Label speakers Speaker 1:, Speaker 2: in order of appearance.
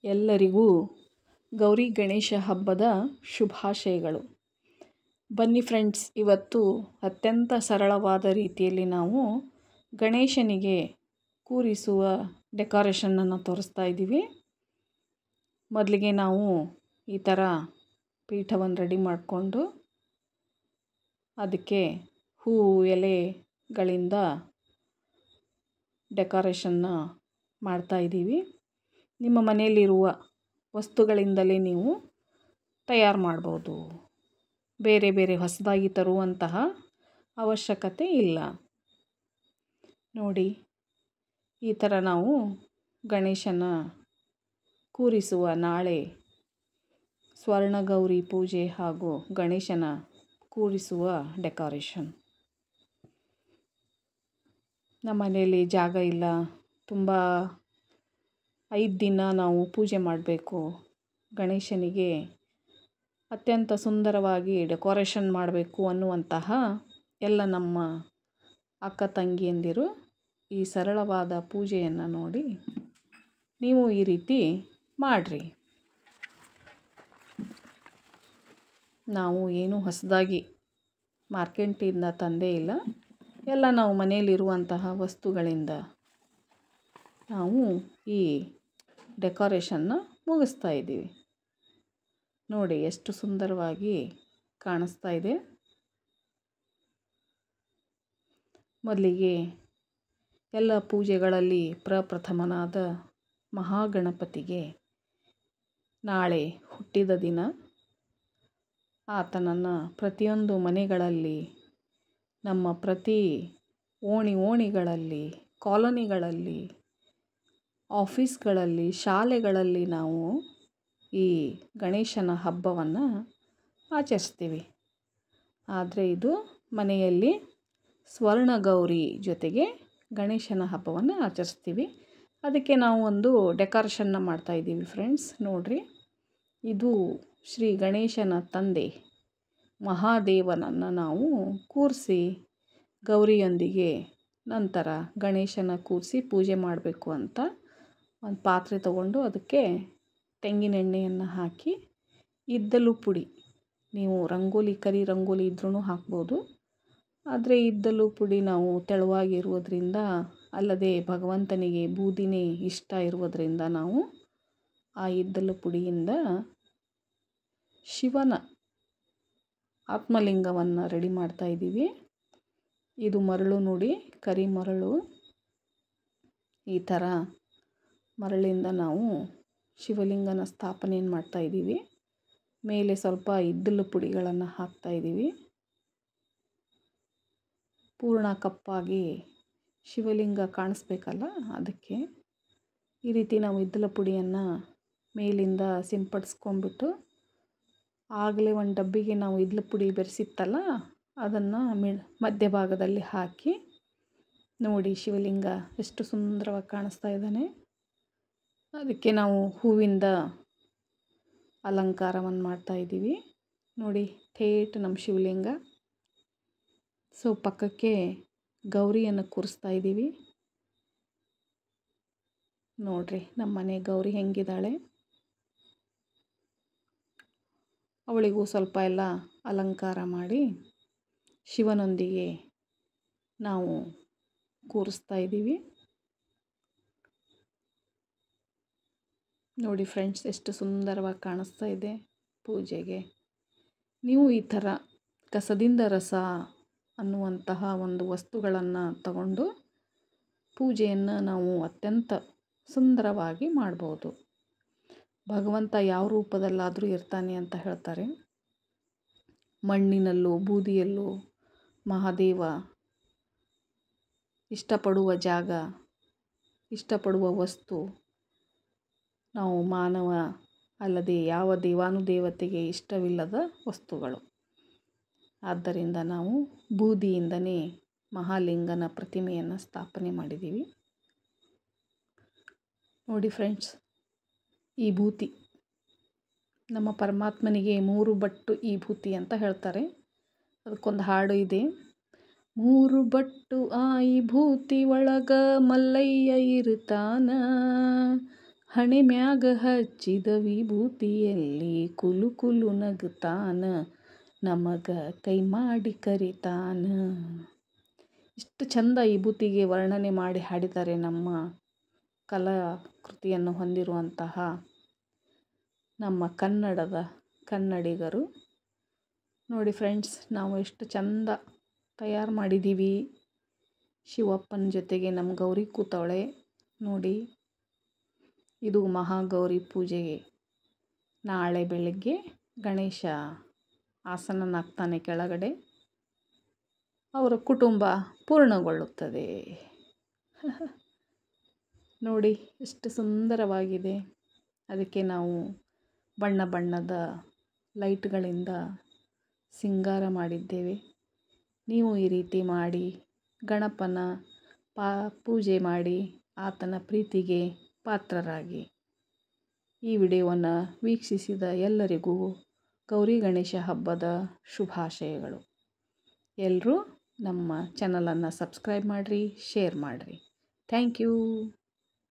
Speaker 1: ಎಲ್ಲರಿಗೂ ಗೌರಿ ಗಣೇಶ ಹಬ್ಬದ ಶುಭಾಶಯಗಳು. ಬನ್ನಿ ಫ್ರೆಂಡ್ಸ್, ಇವತ್ತು ಅತ್ಯಂತ ಸರಳವಾದ ರೀತಿಯಲ್ಲಿ ನಾವು ಗಣೇಶನಿಗೆ ಕೂರಿಸುವ ಡೆಕೋರೇಷನನ್ನು ತೋರಿಸ್ತಾ ಇದ್ದೀವಿ. ಮೊದಲಿಗೆ ನಾವು ಈ ಥರ ಪೀಠವನ್ನು ರೆಡಿ ಮಾಡಿಕೊಂಡು ಅದಕ್ಕೆ ಹೂವು ಎಲೆಗಳಿಂದ ಡೆಕೋರೇಷನ್ನ ಮಾಡ್ತಾ ಇದ್ದೀವಿ. ನಿಮ್ಮ ಮನೆಯಲ್ಲಿರುವ ವಸ್ತುಗಳಿಂದಲೇ ನೀವು ತಯಾರು ಮಾಡ್ಬೋದು. ಬೇರೆ ಬೇರೆ ಹೊಸದಾಗಿ ತರುವಂತಹ ಅವಶ್ಯಕತೆ ಇಲ್ಲ. ನೋಡಿ, ಈ ಥರ ನಾವು ಗಣೇಶನ ಕೂರಿಸುವ ನಾಳೆ ಸ್ವರ್ಣಗೌರಿ ಪೂಜೆ ಹಾಗೂ ಗಣೇಶನ ಕೂರಿಸುವ ಡೆಕೋರೇಷನ್. ನಮ್ಮ ಮನೆಯಲ್ಲಿ ಜಾಗ ಇಲ್ಲ, ತುಂಬ 5 ದಿನ ನಾವು ಪೂಜೆ ಮಾಡಬೇಕು, ಗಣೇಶನಿಗೆ ಅತ್ಯಂತ ಸುಂದರವಾಗಿ ಡೆಕೋರೇಷನ್ ಮಾಡಬೇಕು ಅನ್ನುವಂತಹ ಎಲ್ಲ ನಮ್ಮ ಅಕ್ಕ ತಂಗಿಯಂದಿರು ಈ ಸರಳವಾದ ಪೂಜೆಯನ್ನು ನೋಡಿ ನೀವು ಈ ರೀತಿ ಮಾಡಿರಿ. ನಾವು ಏನು ಹೊಸದಾಗಿ ಮಾರ್ಕೆಟಿಂದ ತಂದೇ ಇಲ್ಲ, ಎಲ್ಲ ನಾವು ಮನೆಯಲ್ಲಿರುವಂತಹ ವಸ್ತುಗಳಿಂದ ನಾವು ಈ ಡೆಕೋರೇಷನ್ನ ಮುಗಿಸ್ತಾ ಇದ್ದೀವಿ. ನೋಡಿ ಎಷ್ಟು ಸುಂದರವಾಗಿ ಕಾಣಿಸ್ತಾ ಇದೆ. ಮೊದಲಿಗೆ ಎಲ್ಲ ಪೂಜೆಗಳಲ್ಲಿ ಪ್ರಪ್ರಥಮನಾದ ಮಹಾಗಣಪತಿಗೆ ನಾಳೆ ಹುಟ್ಟಿದ ದಿನ. ಆತನನ್ನು ಪ್ರತಿಯೊಂದು ಮನೆಗಳಲ್ಲಿ, ನಮ್ಮ ಪ್ರತಿ ಓಣಿಗಳಲ್ಲಿ, ಕಾಲೋನಿಗಳಲ್ಲಿ, ಆಫೀಸ್ಗಳಲ್ಲಿ, ಶಾಲೆಗಳಲ್ಲಿ ನಾವು ಈ ಗಣೇಶನ ಹಬ್ಬವನ್ನು ಆಚರಿಸ್ತೀವಿ. ಆದರೆ ಇದು ಮನೆಯಲ್ಲಿ ಸ್ವರ್ಣಗೌರಿ ಜೊತೆಗೆ ಗಣೇಶನ ಹಬ್ಬವನ್ನು ಆಚರಿಸ್ತೀವಿ. ಅದಕ್ಕೆ ನಾವು ಒಂದು ಡೆಕೋರೇಷನ್ನ ಮಾಡ್ತಾಯಿದ್ದೀವಿ ಫ್ರೆಂಡ್ಸ್. ನೋಡಿರಿ, ಇದು ಶ್ರೀ ಗಣೇಶನ ತಂದೆ ಮಹಾದೇವನನ್ನು ನಾವು ಕೂರಿಸಿ ಗೌರಿಯೊಂದಿಗೆ ನಂತರ ಗಣೇಶನ ಕೂರಿಸಿ ಪೂಜೆ ಮಾಡಬೇಕು ಅಂತ ಒಂದು ಪಾತ್ರೆ ತಗೊಂಡು ಅದಕ್ಕೆ ತೆಂಗಿನ ಎಣ್ಣೆಯನ್ನು ಹಾಕಿ ಇದ್ದಲು ಪುಡಿ, ನೀವು ಕರಿ ರಂಗೋಲಿ ಇದ್ರೂ ಹಾಕ್ಬೋದು. ಆದರೆ ಇದ್ದಲು ಪುಡಿ ನಾವು ತೆಳುವಾಗಿರುವುದರಿಂದ, ಅಲ್ಲದೆ ಭಗವಂತನಿಗೆ ಬೂದಿನೇ ಇಷ್ಟ ಇರುವುದರಿಂದ ನಾವು ಆ ಇದ್ದಲು ಪುಡಿಯಿಂದ ಶಿವನ ಆತ್ಮಲಿಂಗವನ್ನು ರೆಡಿ ಮಾಡ್ತಾಯಿದ್ದೀವಿ. ಇದು ಮರಳು ನೋಡಿ, ಕರಿ ಮರಳು. ಈ ಥರ ಮರಳಿಂದ ನಾವು ಶಿವಲಿಂಗನ ಸ್ಥಾಪನೆಯನ್ನು ಮಾಡ್ತಾಯಿದ್ದೀವಿ. ಮೇಲೆ ಸ್ವಲ್ಪ ಇದ್ದಲು ಪುಡಿಗಳನ್ನು ಹಾಕ್ತಾಯಿದ್ದೀವಿ. ಪೂರ್ಣ ಕಪ್ಪಾಗಿ ಶಿವಲಿಂಗ ಕಾಣಿಸ್ಬೇಕಲ್ಲ, ಅದಕ್ಕೆ ಈ ರೀತಿ ನಾವು ಇದ್ದಲು ಪುಡಿಯನ್ನು ಮೇಲಿಂದ ಸಿಂಪಡಿಸ್ಕೊಂಡ್ಬಿಟ್ಟು, ಆಗಲೇ ಒಂದು ಡಬ್ಬಿಗೆ ನಾವು ಇದ್ದಲು ಪುಡಿ ಬೆರೆಸಿತ್ತಲ್ಲ ಅದನ್ನು ಮಧ್ಯಭಾಗದಲ್ಲಿ ಹಾಕಿ ನೋಡಿ, ಶಿವಲಿಂಗ ಎಷ್ಟು ಸುಂದರವಾಗಿ ಕಾಣಿಸ್ತಾ ಇದ್ದಾನೆ. ಅದಕ್ಕೆ ನಾವು ಹೂವಿಂದ ಅಲಂಕಾರವನ್ನು ಮಾಡ್ತಾಯಿದ್ದೀವಿ. ನೋಡಿ, ಥೇಟ್ ನಮ್ಮ ಶಿವಲಿಂಗ. ಸೊ ಪಕ್ಕಕ್ಕೆ ಗೌರಿಯನ್ನು ಕೂರಿಸ್ತಾ ಇದ್ದೀವಿ. ನೋಡಿರಿ, ನಮ್ಮ ಮನೆ ಗೌರಿ ಹೆಂಗಿದ್ದಾಳೆ. ಅವಳಿಗೂ ಸ್ವಲ್ಪ ಎಲ್ಲ ಅಲಂಕಾರ ಮಾಡಿ ಶಿವನೊಂದಿಗೆ ನಾವು ಕೂರಿಸ್ತಾ ಇದ್ದೀವಿ. ನೋಡಿ ಫ್ರೆಂಡ್ಸ್, ಎಷ್ಟು ಸುಂದರವಾಗಿ ಕಾಣಿಸ್ತಾ ಇದೆ ಪೂಜೆಗೆ. ನೀವು ಈ ಥರ ಕಸದಿಂದ ರಸ ಅನ್ನುವಂತಹ ಒಂದು ವಸ್ತುಗಳನ್ನು ತಗೊಂಡು ಪೂಜೆಯನ್ನು ನಾವು ಅತ್ಯಂತ ಸುಂದರವಾಗಿ ಮಾಡ್ಬೋದು. ಭಗವಂತ ಯಾವ ರೂಪದಲ್ಲಾದರೂ ಇರ್ತಾನೆ ಅಂತ ಹೇಳ್ತಾರೆ. ಮಣ್ಣಿನಲ್ಲೂ ಬೂದಿಯಲ್ಲೂ ಮಹಾದೇವ ಇಷ್ಟಪಡುವ ಜಾಗ, ಇಷ್ಟಪಡುವ ವಸ್ತು ನಾವು ಮಾನವ ಅಲ್ಲದೆ ಯಾವ ದೇವಾನುದೇವತೆಗೆ ಇಷ್ಟವಿಲ್ಲದ ವಸ್ತುಗಳು. ಆದ್ದರಿಂದ ನಾವು ಬೂದಿಯಿಂದನೇ ಮಹಾಲಿಂಗನ ಪ್ರತಿಮೆಯನ್ನು ಸ್ಥಾಪನೆ ಮಾಡಿದ್ದೀವಿ. ನೋಡಿ ಫ್ರೆಂಡ್ಸ್, ಈ ಭೂತಿ ನಮ್ಮ ಪರಮಾತ್ಮನಿಗೆ 3 ಬಟ್ಟು ಈ ಭೂತಿ ಅಂತ ಹೇಳ್ತಾರೆ. ಅದಕ್ಕೊಂದು ಹಾಡು ಇದೆ. 3 ಬಟ್ಟು ಆ ಈ ಭೂತಿ ಒಳಗ ಮಲ್ಲಯ್ಯ ಇರ್ತಾನ, ಹಣೆ ಮ್ಯಾಗ ಹಚ್ಚಿದ ವಿಭೂತಿಯಲ್ಲಿ ಕುಲು ಕುಲು ನಗುತ್ತಾನ ನಮಗ ಕೈ ಮಾಡಿ ಕರಿತಾನ. ಇಷ್ಟು ಚಂದ ಈ ವಿಭೂತಿಗೆ ವರ್ಣನೆ ಮಾಡಿ ಹಾಡಿದ್ದಾರೆ ನಮ್ಮ ಕಲಾಕೃತಿಯನ್ನು ಹೊಂದಿರುವಂತಹ ನಮ್ಮ ಕನ್ನಡಿಗರು. ನೋಡಿ ಫ್ರೆಂಡ್ಸ್, ನಾವು ಎಷ್ಟು ಚಂದ ತಯಾರು ಮಾಡಿದ್ದೀವಿ. ಶಿವಪ್ಪನ ಜೊತೆಗೆ ನಮ್ಮ ಗೌರಿ ಕೂತವಳೆ ನೋಡಿ. ಇದು ಮಹಾಗೌರಿ ಪೂಜೆಗೆ ನಾಳೆ ಬೆಳಗ್ಗೆ ಗಣೇಶ ಆಸನನಾಗ್ತಾನೆ ಕೆಳಗಡೆ. ಅವರ ಕುಟುಂಬ ಪೂರ್ಣಗೊಳ್ಳುತ್ತದೆ. ನೋಡಿ ಎಷ್ಟು ಸುಂದರವಾಗಿದೆ. ಅದಕ್ಕೆ ನಾವು ಬಣ್ಣ ಬಣ್ಣದ ಲೈಟ್ಗಳಿಂದ ಸಿಂಗಾರ ಮಾಡಿದ್ದೇವೆ. ನೀವು ಈ ರೀತಿ ಮಾಡಿ ಗಣಪನ ಪೂಜೆ ಮಾಡಿ ಆತನ ಪ್ರೀತಿಗೆ ಪಾತ್ರರಾಗಿ. ಈ ವಿಡಿಯೋವನ್ನು ವೀಕ್ಷಿಸಿದ ಎಲ್ಲರಿಗೂ ಗೌರಿ ಗಣೇಶ ಹಬ್ಬದ ಶುಭಾಶಯಗಳು. ಎಲ್ಲರೂ ನಮ್ಮ ಚಾನಲನ್ನು ಸಬ್ಸ್ಕ್ರೈಬ್ ಮಾಡಿರಿ, ಶೇರ್ ಮಾಡಿರಿ. Thank you.